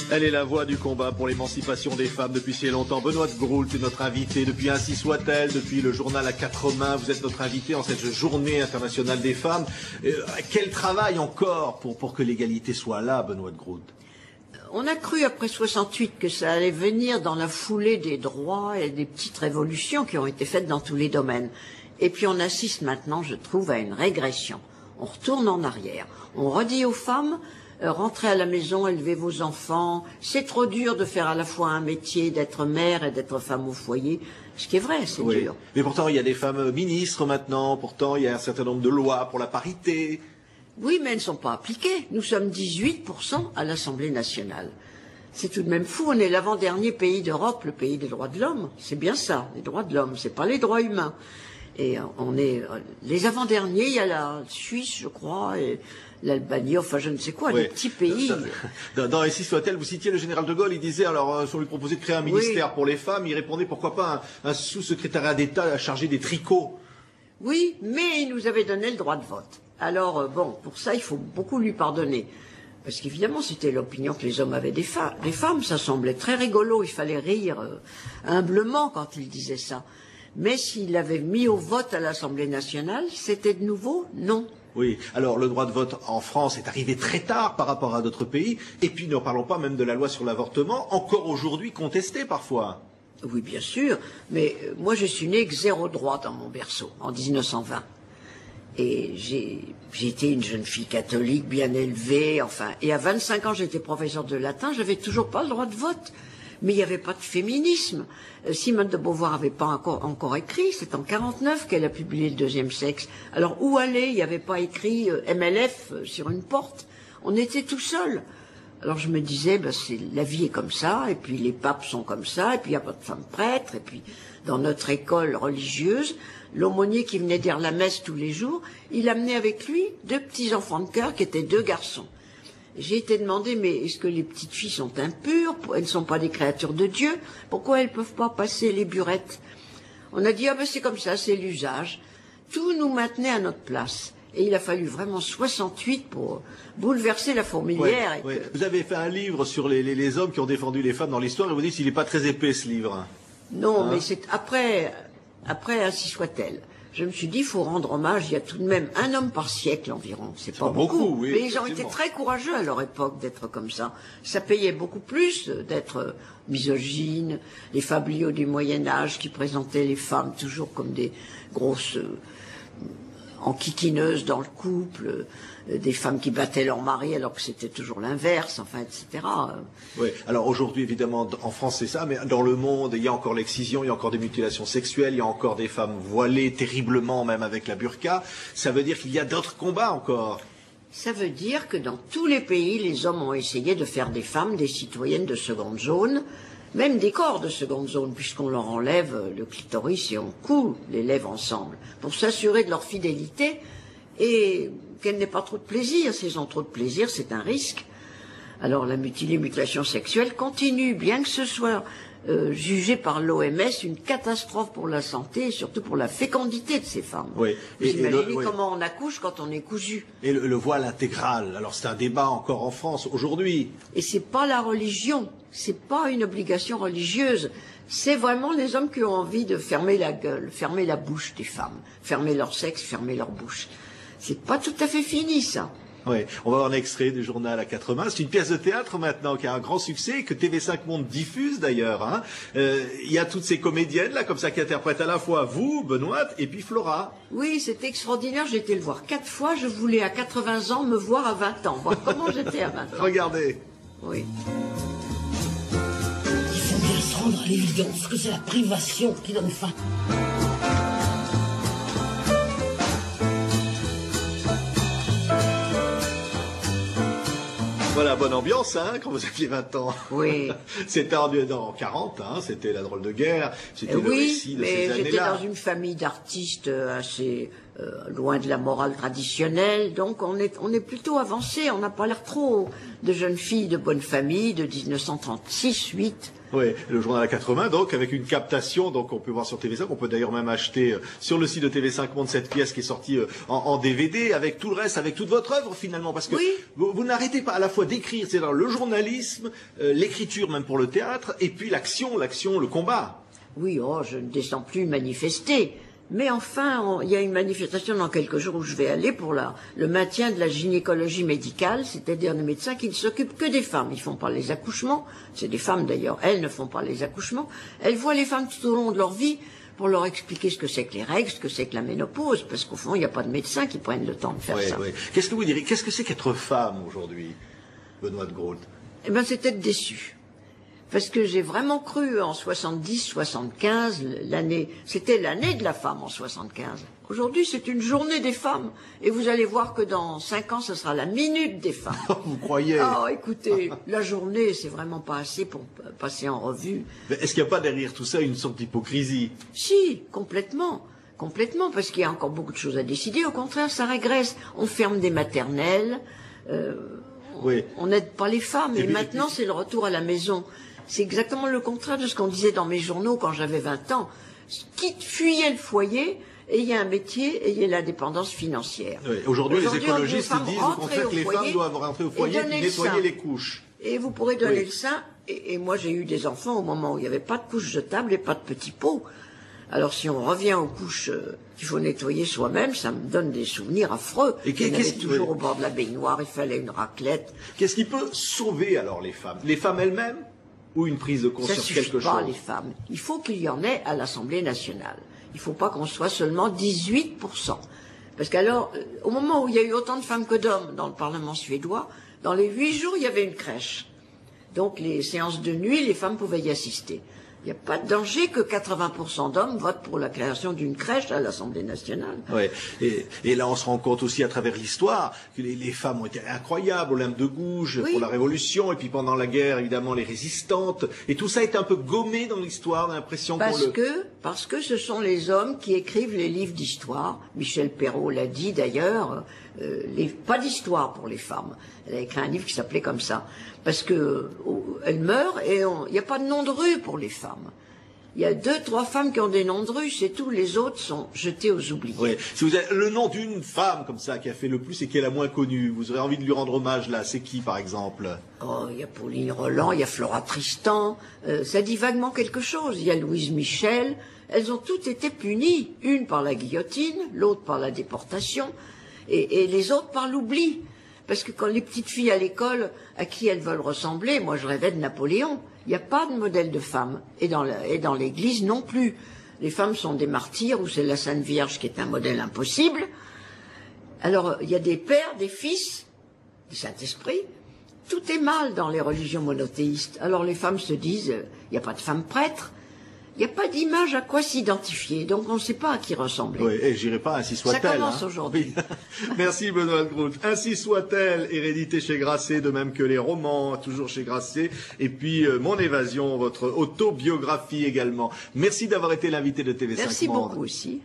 Elle est la voix du combat pour l'émancipation des femmes depuis si longtemps. Benoît de Groult est notre invitée depuis Ainsi soit-elle, depuis le journal à 4 mains. Vous êtes notre invitée en cette journée internationale des femmes. Quel travail encore pour que l'égalité soit là, Benoît de Groult? On a cru après 68 que ça allait venir dans la foulée des droits et des petites révolutions qui ont été faites dans tous les domaines. Et puis on assiste maintenant, je trouve, à une régression. On retourne en arrière. On redit aux femmes, rentrez à la maison, élevez vos enfants. C'est trop dur de faire à la fois un métier, d'être mère et d'être femme au foyer. Ce qui est vrai, c'est dur. Mais pourtant, il y a des femmes ministres maintenant. Pourtant, il y a un certain nombre de lois pour la parité. Oui, mais elles ne sont pas appliquées. Nous sommes 18% à l'Assemblée nationale. C'est tout de même fou. On est l'avant-dernier pays d'Europe, le pays des droits de l'homme. C'est bien ça, les droits de l'homme. C'est pas les droits humains. Et on est les avant-derniers. Il y a la Suisse, je crois, et l'Albanie, enfin je ne sais quoi, des petits pays. Dans Ainsi soit-elle, vous citiez le général de Gaulle, il disait, alors si on lui proposait de créer un ministère pour les femmes, il répondait pourquoi pas un sous-secrétariat d'État chargé des tricots. Oui, mais il nous avait donné le droit de vote. Alors bon, pour ça il faut beaucoup lui pardonner. Parce qu'évidemment c'était l'opinion que les hommes avaient des femmes, ça semblait très rigolo, il fallait rire humblement quand il disait ça. Mais s'il avait mis au vote à l'Assemblée nationale, c'était de nouveau non. Oui, alors le droit de vote en France est arrivé très tard par rapport à d'autres pays, et puis ne parlons pas même de la loi sur l'avortement, encore aujourd'hui contestée parfois. Oui, bien sûr, mais moi je suis née avec 0 droit dans mon berceau, en 1920. Et j'ai été une jeune fille catholique, bien élevée, enfin, et à 25 ans j'étais professeure de latin, j'avais toujours pas le droit de vote. Mais il n'y avait pas de féminisme. Simone de Beauvoir n'avait pas encore écrit, c'est en 49 qu'elle a publié Le deuxième sexe. Alors où aller? Il n'y avait pas écrit MLF sur une porte. On était tout seuls. Alors je me disais, la vie est comme ça, et puis les papes sont comme ça, et puis il n'y a pas de femmes prêtres, et puis dans notre école religieuse, l'aumônier qui venait dire la messe tous les jours, il amenait avec lui 2 petits enfants de cœur qui étaient 2 garçons. J'ai été demandé, mais est-ce que les petites filles sont impures? Elles ne sont pas des créatures de Dieu? Pourquoi elles ne peuvent pas passer les burettes? On a dit, c'est comme ça, c'est l'usage. Tout nous maintenait à notre place. Et il a fallu vraiment 68 pour bouleverser la fourmilière. Vous avez fait un livre sur les hommes qui ont défendu les femmes dans l'histoire, et vous dites qu'il n'est pas très épais, ce livre. Non, mais c'est après Ainsi soit-elle. Je me suis dit, il faut rendre hommage, il y a tout de même un homme par siècle environ. C'est pas beaucoup. Oui, mais les gens étaient très courageux à leur époque d'être comme ça. Ça payait beaucoup plus d'être misogyne. Les fabliaux du Moyen-Âge qui présentaient les femmes toujours comme des grosses enquiquineuses dans le couple, des femmes qui battaient leur mari alors que c'était toujours l'inverse, enfin, etc. Oui, alors aujourd'hui, évidemment, en France, c'est ça, mais dans le monde, il y a encore l'excision, il y a encore des mutilations sexuelles, il y a encore des femmes voilées terriblement, même avec la burqa. Ça veut dire qu'il y a d'autres combats encore. Ça veut dire que dans tous les pays, les hommes ont essayé de faire des femmes des citoyennes de seconde zone, même des corps de seconde zone, puisqu'on leur enlève le clitoris et on coud les lèvres ensemble, pour s'assurer de leur fidélité et qu'elles n'aient pas trop de plaisir. Si elles ont trop de plaisir, c'est un risque. Alors la mutilation sexuelle continue, bien que ce soit jugé par l'OMS une catastrophe pour la santé et surtout pour la fécondité de ces femmes. Oui. Vous imaginez comment on accouche quand on est cousu. Et le voile intégral, alors c'est un débat encore en France aujourd'hui. Et c'est pas la religion, c'est pas une obligation religieuse. C'est vraiment les hommes qui ont envie de fermer la gueule, fermer la bouche des femmes, fermer leur sexe, fermer leur bouche. C'est pas tout à fait fini, ça. Oui, on va voir un extrait du journal à 4 mains. C'est une pièce de théâtre maintenant qui a un grand succès, que TV5 Monde diffuse d'ailleurs. Hein. Il y a toutes ces comédiennes là, comme ça, qui interprètent à la fois vous, Benoît, et puis Flora. Oui, c'est extraordinaire. J'ai été le voir 4 fois. Je voulais à 80 ans me voir à 20 ans, voir comment j'étais à 20 ans. Regardez. Oui. Il faut bien se rendre à l'évidence que c'est la privation qui donne faim. Voilà, bonne ambiance, hein, quand vous aviez 20 ans. Oui. C'était en 40, hein, c'était la drôle de guerre, c'était le récit de ces années-là. Oui, mais j'étais dans une famille d'artistes assez loin de la morale traditionnelle. Donc on est plutôt avancé. On n'a pas l'air trop de jeunes filles de bonne famille de 1936-8. Oui, le journal à 80, donc, avec une captation, donc on peut voir sur TV5, on peut d'ailleurs même acheter sur le site de TV5 Monde cette pièce qui est sortie en DVD, avec tout le reste, avec toute votre œuvre finalement, parce que oui. vous n'arrêtez pas à la fois d'écrire, c'est-à-dire le journalisme, l'écriture même pour le théâtre, et puis l'action, le combat. Oui, oh, je ne descends plus manifester. Mais enfin, il y a une manifestation dans quelques jours où je vais aller pour le maintien de la gynécologie médicale, c'est-à-dire des médecins qui ne s'occupent que des femmes. Ils font pas les accouchements, c'est des femmes d'ailleurs, elles ne font pas les accouchements. Elles voient les femmes tout au long de leur vie pour leur expliquer ce que c'est que les règles, ce que c'est que la ménopause, parce qu'au fond, il n'y a pas de médecins qui prennent le temps de faire ça. Oui. Qu'est-ce que vous direz? Qu'est-ce que c'est qu'être femme aujourd'hui, Benoît de Groult? Eh bien, c'est être déçu. Parce que j'ai vraiment cru en 70-75, c'était l'année de la femme en 75. Aujourd'hui, c'est une journée des femmes. Et vous allez voir que dans 5 ans, ce sera la minute des femmes. Vous croyez? Ah, écoutez, la journée, c'est vraiment pas assez pour passer en revue. Mais est-ce qu'il n'y a pas derrière tout ça une sorte d'hypocrisie? Si, complètement. Complètement, parce qu'il y a encore beaucoup de choses à décider. Au contraire, ça régresse. On ferme des maternelles, oui. On n'aide pas les femmes. Et maintenant, c'est le retour à la maison. C'est exactement le contraire de ce qu'on disait dans mes journaux quand j'avais 20 ans. Quitte, fuyez le foyer, ayez un métier, ayez l'indépendance financière. Oui. Aujourd'hui, les écologistes disent au contraire que les femmes doivent rentrer au foyer et nettoyer les couches. Et vous pourrez donner le sein. Et moi, j'ai eu des enfants au moment où il n'y avait pas de couches jetables et pas de petits pots. Alors, si on revient aux couches qu'il faut nettoyer soi-même, ça me donne des souvenirs affreux. Et qu'est-ce toujours au bord de la baignoire, il fallait une raclette. Qu'est-ce qui peut sauver alors les femmes? Les femmes elles-mêmes? Ou une prise de conscience, quelque chose? Ça suffit pas, les femmes. Il faut qu'il y en ait à l'Assemblée nationale. Il ne faut pas qu'on soit seulement 18%. Parce qu'alors, au moment où il y a eu autant de femmes que d'hommes dans le Parlement suédois, dans les 8 jours, il y avait une crèche. Donc les séances de nuit, les femmes pouvaient y assister. Il n'y a pas de danger que 80% d'hommes votent pour la création d'une crèche à l'Assemblée nationale. Ouais. Et là, on se rend compte aussi à travers l'histoire que les femmes ont été incroyables, Olympe de Gouges, pour la Révolution, et puis pendant la guerre, évidemment, les résistantes. Et tout ça est un peu gommé dans l'histoire, l'impression Parce que ce sont les hommes qui écrivent les livres d'histoire. Michel Perrault l'a dit d'ailleurs, pas d'histoire pour les femmes. Elle a écrit un livre qui s'appelait comme ça. Parce que elle meurt et il n'y a pas de nom de rue pour les femmes. Il y a 2-3 femmes qui ont des noms de rue, c'est tout. Les autres sont jetés aux oubliés. Oui. Si vous avez le nom d'une femme comme ça qui a fait le plus et qui est la moins connue, vous aurez envie de lui rendre hommage là. C'est qui, par exemple? Oh, il y a Pauline Roland, il y a Flora Tristan. Ça dit vaguement quelque chose. Il y a Louise Michel. Elles ont toutes été punies. Une par la guillotine, l'autre par la déportation, et les autres par l'oubli. Parce que quand les petites filles à l'école, à qui elles veulent ressembler, moi je rêvais de Napoléon. Il n'y a pas de modèle de femme. Et dans l'Église non plus. Les femmes sont des martyrs, ou c'est la Sainte Vierge qui est un modèle impossible. Alors, il y a des pères, des fils, du Saint-Esprit. Tout est mal dans les religions monothéistes. Alors les femmes se disent, il n'y a pas de femme prêtre. Il n'y a pas d'image à quoi s'identifier, donc on ne sait pas à qui ressembler. Oui, et j'irai pas, ainsi soit-elle. Ça commence aujourd'hui. Oui. Merci Benoît de Groult. Ainsi soit-elle, hérédité chez Grasset, de même que les romans, toujours chez Grasset. Et puis Mon Évasion, votre autobiographie également. Merci d'avoir été l'invité de TV5 Monde. Merci beaucoup aussi.